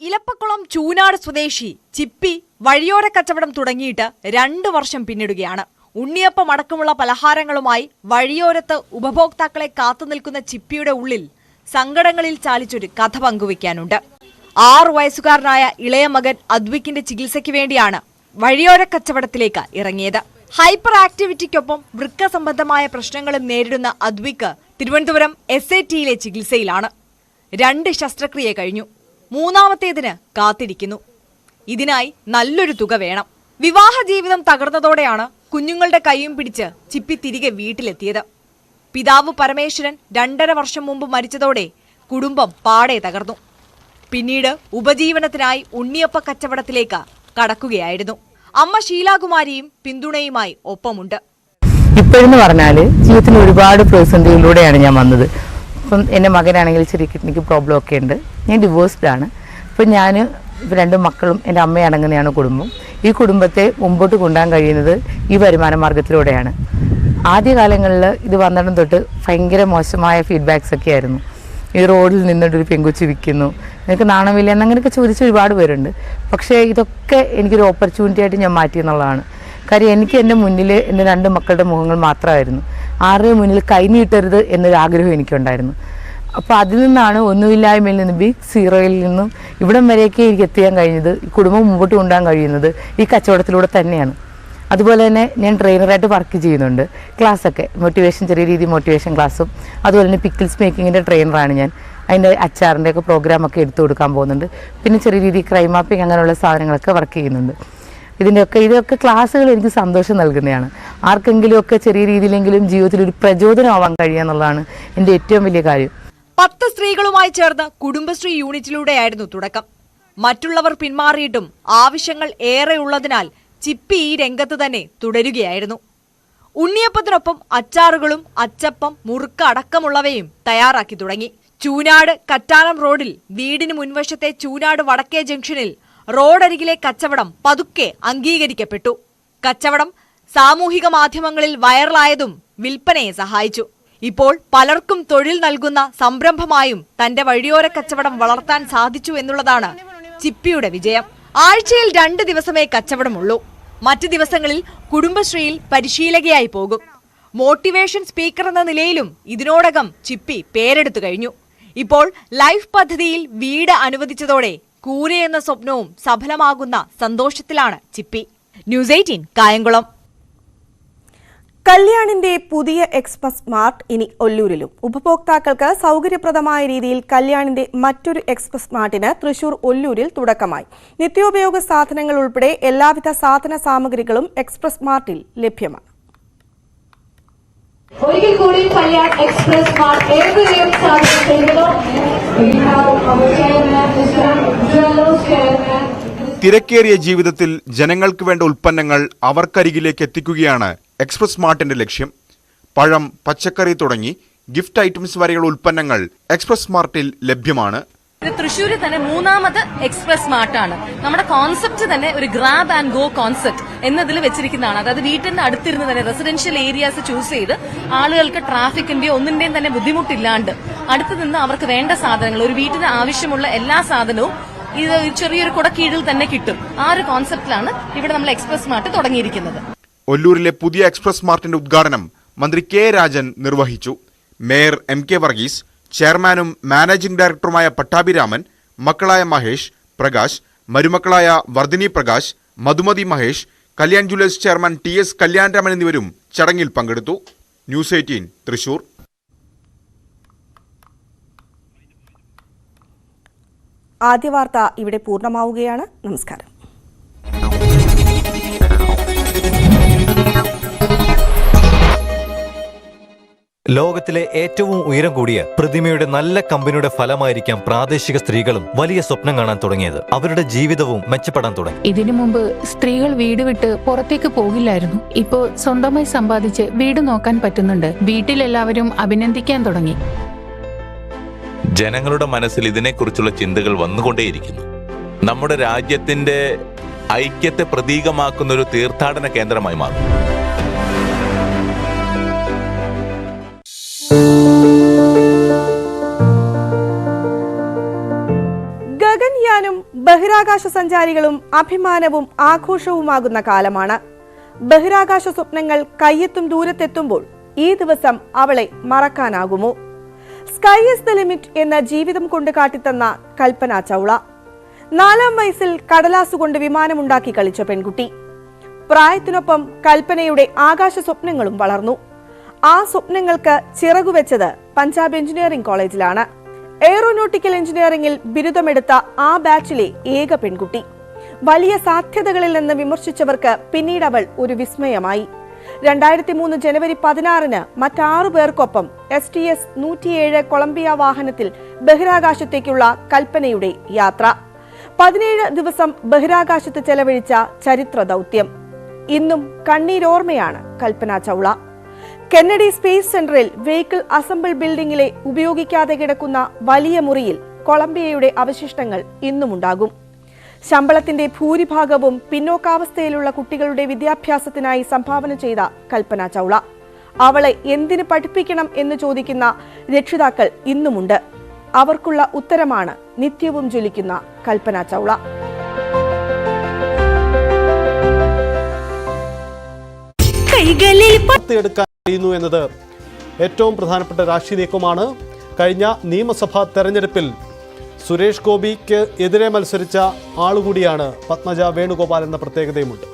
H: ഇലപ്പക്കുളം ചൂനാട് സ്വദേശി ചിപ്പി വഴിയോര കച്ചവടം തുടങ്ങിയിട്ട് 2 വർഷം പിന്നിടുകയാണ്. ഉണ്ണിയപ്പം അടക്കമുള്ള പലഹാരങ്ങളുമായി വഴിയോരത്ത് ഉപഭോക്താക്കളെ കാത്തുനിൽക്കുന്ന ചിപ്പിയുടെ ഉള്ളിൽ സങ്കടങ്ങളിൽ ചാലിച്ചൊരു കഥ പങ്കുവയ്ക്കാനുണ്ട്. 6 വയസ്സുകാരനായ ഇളയ മകൻ അദ്വിക്കിന്റെ ചികിത്സയ്ക്ക് വേണ്ടിയാണ് വഴിയോര കച്ചവടത്തിലേക്ക് ഇറങ്ങിയത്. ഹൈപ്പർ ആക്ടിവിറ്റിക്കൊപ്പം വൃക്ക സംബന്ധമായ പ്രശ്നങ്ങളും നേരിടുന്ന അദ്വിക്ക് തിരുവനന്തപുരം SATയിലെ ചികിത്സയിലാണ്. 2 ശസ്ത്രക്രിയ കഴിഞ്ഞു. 3ാമത്തേതിന് കാത്തിരിക്കുന്നു. ഇതിനായി നല്ലൊരു തുക വേണം. വിവാഹ ജീവിതം തകർന്നതോടെയാണ് കുഞ്ഞുങ്ങളുടെ കൈയും പിടിച്ച് ചിപ്പി തിരികെ വീട്ടിലെത്തിയത്. പിതാവ് പരമേശ്വരൻ 2.5 വർഷം മുമ്പ് മരിച്ചതോടെ കുടുംബം പാടെ തകർന്നു. പിന്നീട് ഉപജീവനത്തിനായി ഉണ്ണിയപ്പ കച്ചവടത്തിലേക്ക് കടക്കുകയായിരുന്നു. അമ്മ ശീലാകുമാരിയും പിന്തുണയുമായി ഒപ്പമുണ്ട്.
J: ഇപ്പോഴെന്ന് പറഞ്ഞാല് ജീവിതത്തിന് ഒരുപാട് പ്രതിസന്ധികളിലൂടെയാണ് ഞാൻ വന്നത്. ഇപ്പം എൻ്റെ മകനാണെങ്കിൽ ചെറിയ കിഡ്നിക്ക് പ്രോബ്ലം ഒക്കെ ഉണ്ട്. ഞാൻ ഡിവോഴ്സ്ഡ് ആണ്. ഇപ്പം ഞാൻ 2 മക്കളും എൻ്റെ അമ്മയടങ്ങുന്നതാണ് കുടുംബം. ഈ കുടുംബത്തെ മുമ്പോട്ട് കൊണ്ടുപോകാൻ കഴിയുന്നത് ഈ വരുമാന മാർഗത്തിലൂടെയാണ്. ആദ്യകാലങ്ങളിൽ ഇത് വന്നിടം തൊട്ട് ഭയങ്കര മോശമായ ഫീഡ്ബാക്സ് ഒക്കെ ആയിരുന്നു. ഈ റോഡിൽ നിന്നിട്ടൊരു പെങ്കുച്ചി വിൽക്കുന്നു, നിനക്ക് നാണമില്ല എന്നങ്ങനെയൊക്കെ ചോദിച്ച ഒരുപാട് പേരുണ്ട്. പക്ഷേ ഇതൊക്കെ എനിക്കൊരു ഓപ്പർച്യൂണിറ്റി ആയിട്ട് ഞാൻ മാറ്റിയെന്നുള്ളതാണ്. കാര്യം എനിക്ക് എൻ്റെ മുന്നിൽ എൻ്റെ 2 മക്കളുടെ മുഖങ്ങൾ മാത്രമായിരുന്നു. ആരുടെയും മുന്നിൽ കൈനീട്ടരുത് എന്നൊരു ആഗ്രഹം എനിക്കുണ്ടായിരുന്നു. അപ്പോൾ അതിൽ നിന്നാണ് ഒന്നുമില്ലായ്മയിൽ നിന്ന് ബിഗ് സീറോയിൽ നിന്നും ഇവിടം വരെയൊക്കെ എനിക്ക് എത്തിക്കാൻ കഴിഞ്ഞത്, ഈ കുടുംബം മുമ്പോട്ട് കൊണ്ടുപോകാൻ കഴിയുന്നത് ഈ കച്ചവടത്തിലൂടെ തന്നെയാണ്. അതുപോലെ തന്നെ ഞാൻ ട്രെയിനറായിട്ട് വർക്ക് ചെയ്യുന്നുണ്ട്. ക്ലാസ്സൊക്കെ ചെറിയ രീതിയിൽ മോട്ടിവേഷൻ ക്ലാസ്സും, അതുപോലെ തന്നെ പിക്കിൾസ് മേക്കിങ്ങിൻ്റെ ട്രെയിനറാണ് ഞാൻ. അതിൻ്റെ അച്ചാറിൻ്റെയൊക്കെ പ്രോഗ്രാമൊക്കെ എടുത്തു കൊടുക്കാൻ പോകുന്നുണ്ട്. പിന്നെ ചെറിയ രീതിയിൽ ക്രൈം മാപ്പിംഗ് അങ്ങനെയുള്ള സാധനങ്ങളൊക്കെ വർക്ക് ചെയ്യുന്നുണ്ട്. ഇതൊക്കെ ക്ലാസ്സുകൾ എനിക്ക് സന്തോഷം നൽകുന്നതാണ്. ആർക്കെങ്കിലുമൊക്കെ ചെറിയ രീതിയിലെങ്കിലും ജീവിതത്തിൽ ഒരു പ്രചോദനമാവാൻ കഴിയുക എന്നുള്ളതാണ് എൻ്റെ ഏറ്റവും വലിയ കാര്യം.
H: 10 സ്ത്രീകളുമായി ചേർന്ന് കുടുംബശ്രീ യൂണിറ്റിലൂടെയായിരുന്നു തുടക്കം. മറ്റുള്ളവർ പിന്മാറിയിട്ടും ആവശ്യങ്ങൾ ഏറെ ഉള്ളതിനാൽ ചിപ്പി ഈ രംഗത്ത് തന്നെ തുടരുകയായിരുന്നു. ഉണ്ണിയപ്പത്തിനൊപ്പം അച്ചാറുകളും അച്ചപ്പം, മുറുക്ക് അടക്കമുള്ളവയും തയ്യാറാക്കി തുടങ്ങി. ചൂനാട് കറ്റാനം റോഡിൽ വീടിന് മുൻവശത്തെ ചൂനാട് വടക്കേ ജംഗ്ഷനിൽ റോഡരികിലെ കച്ചവടം പതുക്കെ അംഗീകരിക്കപ്പെട്ടു. കച്ചവടം സാമൂഹിക മാധ്യമങ്ങളിൽ വൈറലായതും വിൽപ്പനയെ സഹായിച്ചു. ഇപ്പോൾ പലർക്കും തൊഴിൽ നൽകുന്ന സംരംഭമായും തന്റെ വഴിയോര കച്ചവടം വളർത്താൻ സാധിച്ചു എന്നുള്ളതാണ് ചിപ്പിയുടെ വിജയം. ആഴ്ചയിൽ 2 ദിവസമേ കച്ചവടമുള്ളൂ. മറ്റ് ദിവസങ്ങളിൽ കുടുംബശ്രീയിൽ പരിശീലകയായി പോകും. മോട്ടിവേഷൻ സ്പീക്കർ എന്ന നിലയിലും ഇതിനോടകം ചിപ്പി പേരെടുത്തു കഴിഞ്ഞു. ഇപ്പോൾ ലൈഫ് പദ്ധതിയിൽ വീട് അനുവദിച്ചതോടെ കൂരയെന്ന സ്വപ്നവും സഫലമാകുന്ന സന്തോഷത്തിലാണ് ചിപ്പി. ന്യൂസ് 18 കായംകുളം.
A: കല്യാണിന്റെ പുതിയ എക്സ്പ്രസ് സ്മാർട്ട് ഇനി ഒല്ലൂരിലും. ഉപഭോക്താക്കൾക്ക് സൗകര്യപ്രദമായ രീതിയിൽ കല്യാണിന്റെ മറ്റൊരു എക്സ്പ്രസ് സ്മാർട്ടിന് തൃശൂർ ഒല്ലൂരിൽ തുടക്കമായി. നിത്യോപയോഗ സാധനങ്ങൾ ഉൾപ്പെടെ എല്ലാവിധ സാധന സാമഗ്രികളും എക്സ്പ്രസ് സ്മാർട്ടിൽ ലഭ്യമാണ്.
K: ഒരിക്കൽ കൂടി കല്യാൺ എക്സ്പ്രസ് സ്മാർട്ട് ഏവരെയും സ്വാഗതം ചെയ്യുന്നു.
L: തിരക്കേറിയ ജീവിതത്തിൽ ജനങ്ങൾക്ക് വേണ്ട ഉൽപ്പന്നങ്ങൾ അവർക്കരികിലേക്ക് എത്തിക്കുകയാണ് എക്സ്പ്രസ് സ്മാർട്ടിന്റെ ലക്ഷ്യം. പഴം, പച്ചക്കറി തുടങ്ങി ഗിഫ്റ്റ് ഐറ്റംസ് വരെയുള്ള ഉൽപ്പന്നങ്ങൾ എക്സ്പ്രസ് സ്മാർട്ടിൽ ലഭ്യമാണ്.
M: ഇത് തൃശ്ശൂരിൽ തന്നെ 3ാമത് എക്സ്പ്രസ് സ്മാർട്ടാണ്. നമ്മുടെ കോൺസെപ്റ്റ് തന്നെ ഒരു ഗ്രാബ് ആൻഡ് ഗോ കോൺസെപ്റ്റ് എന്നതിൽ വെച്ചിരിക്കുന്നതാണ്. അതായത് വീട്ടിന്റെ അടുത്തിരുന്ന് തന്നെ റെസിഡൻഷ്യൽ ഏരിയാസ് ചൂസ് ചെയ്ത് ആളുകൾക്ക് ട്രാഫിക്കിന്റെയോ ഒന്നിന്റെയും തന്നെ ബുദ്ധിമുട്ടില്ലാണ്ട് അടുത്ത് നിന്ന് അവർക്ക് വേണ്ട സാധനങ്ങൾ, ഒരു വീട്ടിന് ആവശ്യമുള്ള എല്ലാ സാധനവും ഇത് ചെറിയൊരു കുടക്കീഴിൽ തന്നെ കിട്ടും. ആ ഒരു കോൺസെപ്റ്റിലാണ് ഇവിടെ നമ്മൾ എക്സ്പ്രസ് സ്മാർട്ട് തുടങ്ങിയിരിക്കുന്നത്.
L: ഒല്ലൂരിലെ പുതിയ എക്സ്പ്രസ് സ്മാർട്ടിന്റെ ഉദ്ഘാടനം മന്ത്രി കെ രാജൻ നിർവഹിച്ചു. മേയർ MK വർഗീസ്, ചെയർമാനും മാനേജിംഗ് ഡയറക്ടറുമായ പട്ടാഭിരാമൻ, മക്കളായ മഹേഷ്, പ്രകാശ്, മരുമക്കളായ Vardhini Prakash, Madhumathi Mahesh, Kalyan jewellers chairman TS Kalyanaraman എന്നിവരും ചടങ്ങിൽ പങ്കെടുത്തു. ന്യൂസ് 18 തൃശൂർ.
A: ആദ്യ വാർത്ത ഇവിടെ പൂർണ്ണമാവുകയാണ്. നമസ്കാരം.
N: ലോകത്തിലെ ഏറ്റവും ഉയരം കൂടിയ പ്രതിമയുടെ നല്ല കമ്പനിയുടെ ഫലമായിരിക്കാം പ്രാദേശിക സ്ത്രീകളും വലിയ സ്വപ്നം കാണാൻ തുടങ്ങിയത്. അവരുടെ ജീവിതവും മെച്ചപ്പെടാൻ തുടങ്ങി.
O: ഇതിനു മുമ്പ് സ്ത്രീകൾ വീട് വിട്ട് പുറത്തേക്ക് പോകില്ലായിരുന്നു. ഇപ്പോ സ്വന്തമായി സമ്പാദിച്ച് വീട് നോക്കാൻ പറ്റുന്നുണ്ട്. വീട്ടിലെല്ലാവരും അഭിനന്ദിക്കാൻ തുടങ്ങി.
P: ജനങ്ങളുടെ മനസ്സിൽ ഇതിനെക്കുറിച്ചുള്ള ചിന്തകൾ വന്നുകൊണ്ടേയിരിക്കുന്നു. നമ്മുടെ രാജ്യത്തിന്റെ ഐക്യത്തെ പ്രതീകമാക്കുന്ന ഒരു തീർത്ഥാടന കേന്ദ്രമായി മാറും.
A: ഗഗൻയാനും ബഹിരാകാശ സഞ്ചാരികളും അഭിമാനവും ആഘോഷവുമാകുന്ന കാലമാണ്. ബഹിരാകാശ സ്വപ്നങ്ങൾ കയ്യെത്തും ദൂരത്തെത്തുമ്പോൾ ഈ ദിവസം അവളെ മറക്കാനാകുമോ? സ്കൈ ഈസ് ദ ലിമിറ്റ് എന്ന ജീവിതം കൊണ്ട് കാട്ടിത്തന്ന കൽപ്പന ചൗള. 4ാം വയസ്സിൽ കടലാസുകൊണ്ട് വിമാനമുണ്ടാക്കി കളിച്ച പെൺകുട്ടി. പ്രായത്തിനൊപ്പം കൽപ്പനയുടെ ആകാശ സ്വപ്നങ്ങളും വളർന്നു. ആ സ്വപ്നങ്ങൾക്ക് ചിറകുവെച്ചത് പഞ്ചാബ് എഞ്ചിനീയറിംഗ് കോളേജിലാണ്. എയ്റോനോട്ടിക്കൽ എഞ്ചിനീയറിംഗിൽ ബിരുദമെടുത്ത ആ ബാച്ചിലെ ഏക പെൺകുട്ടി. വലിയ സാധ്യതകളിൽ നിന്ന് വിമർശിച്ചവർക്ക് പിന്നീട് അവൾ ഒരു വിസ്മയമായി. 2003 ജനുവരി 16 മറ്റ്6 പേർക്കൊപ്പം STS-107 കൊളംബിയ വാഹനത്തിൽ ബഹിരാകാശത്തേക്കുള്ള കൽപ്പനയുടെ യാത്ര. 17 ദിവസം ബഹിരാകാശത്ത് ചെലവഴിച്ച ചരിത്ര ദൗത്യം. ഇന്നും കണ്ണീരോർമ്മയാണ് കൽപ്പന ചൗള. കെന്നഡി സ്പേസ് സെന്ററിൽ വെഹിക്കിൾ അസംബിൾ ബിൽഡിംഗിലെ ഉപയോഗിക്കാതെ കിടക്കുന്ന വലിയ മുറിയിൽ കൊളംബിയയുടെ അവശിഷ്ടങ്ങൾ ഇന്നുമുണ്ടാകും. ശമ്പളത്തിന്റെ ഭൂരിഭാഗവും പിന്നോക്കാവസ്ഥയിലുള്ള കുട്ടികളുടെ വിദ്യാഭ്യാസത്തിനായി സംഭാവന ചെയ്ത കൽപ്പന ചൗള. അവളെ എന്തിന് പഠിപ്പിക്കണം എന്ന് ചോദിക്കുന്ന രക്ഷിതാക്കൾ ഇന്നുമുണ്ട്. അവർക്കുള്ള ഉത്തരമാണ് നിത്യവും ജ്വലിക്കുന്ന കൽപ്പന ചൗള.
Q: എടുക്കാൻ കഴിയുന്നു എന്നത് ഏറ്റവും പ്രധാനപ്പെട്ട രാഷ്ട്രീയ നീക്കമാണ്. കഴിഞ്ഞ നിയമസഭാ തെരഞ്ഞെടുപ്പിൽ സുരേഷ് ഗോപിക്ക് എതിരെ മത്സരിച്ച ആളുകൂടിയാണ് പത്മജ വേണുഗോപാൽ എന്ന പ്രത്യേകതയുമുണ്ട്.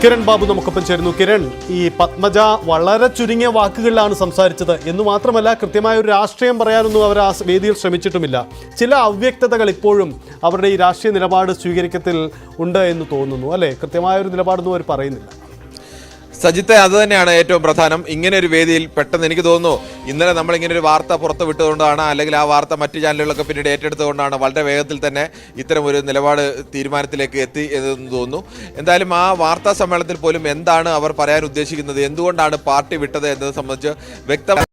Q: കിരൺ ബാബു നമുക്കൊപ്പം ചേരുന്നു. കിരൺ, ഈ പത്മജ വളരെ ചുരുങ്ങിയ വാക്കുകളിലാണ് സംസാരിച്ചത് എന്ന് മാത്രമല്ല കൃത്യമായ ഒരു രാഷ്ട്രീയം പറയാനൊന്നും അവർ ആ വേദിയിൽ ശ്രമിച്ചിട്ടുമില്ല. ചില അവ്യക്തതകൾ ഇപ്പോഴും അവരുടെ ഈ രാഷ്ട്രീയ നിലപാട് സ്വീകരിക്കത്തിൽ ഉണ്ട് എന്ന് തോന്നുന്നു, അല്ലേ? കൃത്യമായ ഒരു നിലപാടൊന്നും അവർ പറയുന്നില്ല.
R: സജിത്തെ, അത് തന്നെയാണ് ഏറ്റവും പ്രധാനം. ഇങ്ങനെ ഒരു വേദിയിൽ പെട്ടെന്ന് എനിക്ക് തോന്നുന്നു ഇന്നലെ നമ്മൾ ഇങ്ങനെ ഒരു വാർത്ത പുറത്ത് വിട്ടുകൊണ്ടാണ്, അല്ലെങ്കിൽ ആ വാർത്ത മറ്റു ചാനലുകളൊക്കെ പിന്നീട് ഏറ്റെടുത്തുകൊണ്ടാണ് വളരെ വേഗത്തിൽ തന്നെ ഇത്തരം ഒരു നിലപാട് തീരുമാനത്തിലേക്ക് എത്തി എന്ന് തോന്നുന്നു. എന്തായാലും ആ വാർത്താ സമ്മേളനത്തിൽ പോലും എന്താണ് അവർ പറയാൻ ഉദ്ദേശിക്കുന്നത്, എന്തുകൊണ്ടാണ് പാർട്ടി വിട്ടത് എന്നത് സംബന്ധിച്ച് വ്യക്തമായി